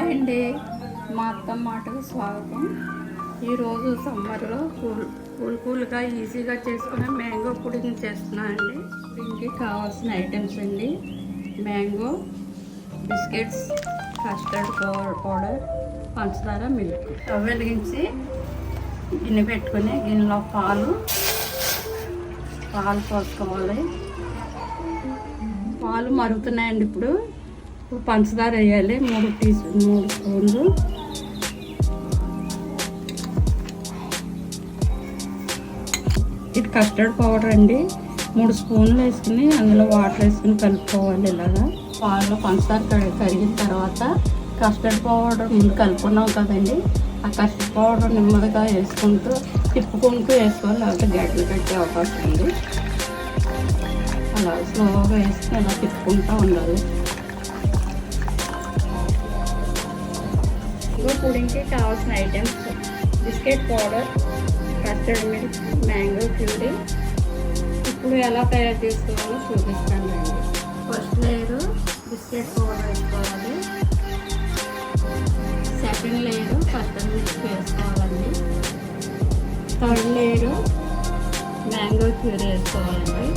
Hi అండి, మా అత్తమ్మ మాటకు స్వాగతం. ఈరోజు సమ్మర్లో కూల్గా ఈజీగా చేసుకునే మ్యాంగో పుడింగ్ చేస్తున్నాను అండి. పుడింగ్కి కావాల్సిన ఐటమ్స్ అండి: మ్యాంగో, బిస్కెట్స్, కస్టర్డ్ పౌడర్, పంచదార, మిల్క్. స్టవ్ వెలిగించి గిన్నె పెట్టుకుని గిన్నెలో పాలు పోసుకోవాలి. పాలు మరుగుతున్నాయండి. ఇప్పుడు పంచదార వేయాలి. 3 స్పూన్లు. ఇది కస్టర్డ్ పౌడర్ అండి. 3 స్పూన్లు వేసుకుని అందులో వాటర్ వేసుకుని కలుపుకోవాలి. ఇలాగా పాలలో పంచదార కరిగిన తర్వాత కస్టర్డ్ పౌడర్ ముందు కలుపుకున్నాం కదండి, ఆ కస్టర్డ్ పౌడర్ నెమ్మదిగా వేసుకుంటూ తిప్పుకుంటూ వేసుకోవాలి, లేకపోతే గడ్డలు కట్టే అవకాశం ఉంది. అలా స్లోగా వేసుకుని అలా తిప్పుకుంటూ ఉండాలి. పుడింగ్కి కావాల్సిన items: biscuit powder, custard milk, mango puree. ఇప్పుడు ఎలా తయారు చేసుకోవాలో చూపిస్తాను అండి. ఫస్ట్ లేయరు బిస్కెట్ పౌడర్ వేసుకోవాలి. సెకండ్ లేయరు కస్టర్డ్ మిల్క్ వేసుకోవాలండి. థర్డ్ లేయరు మ్యాంగో ప్యూరీ వేసుకోవాలండి.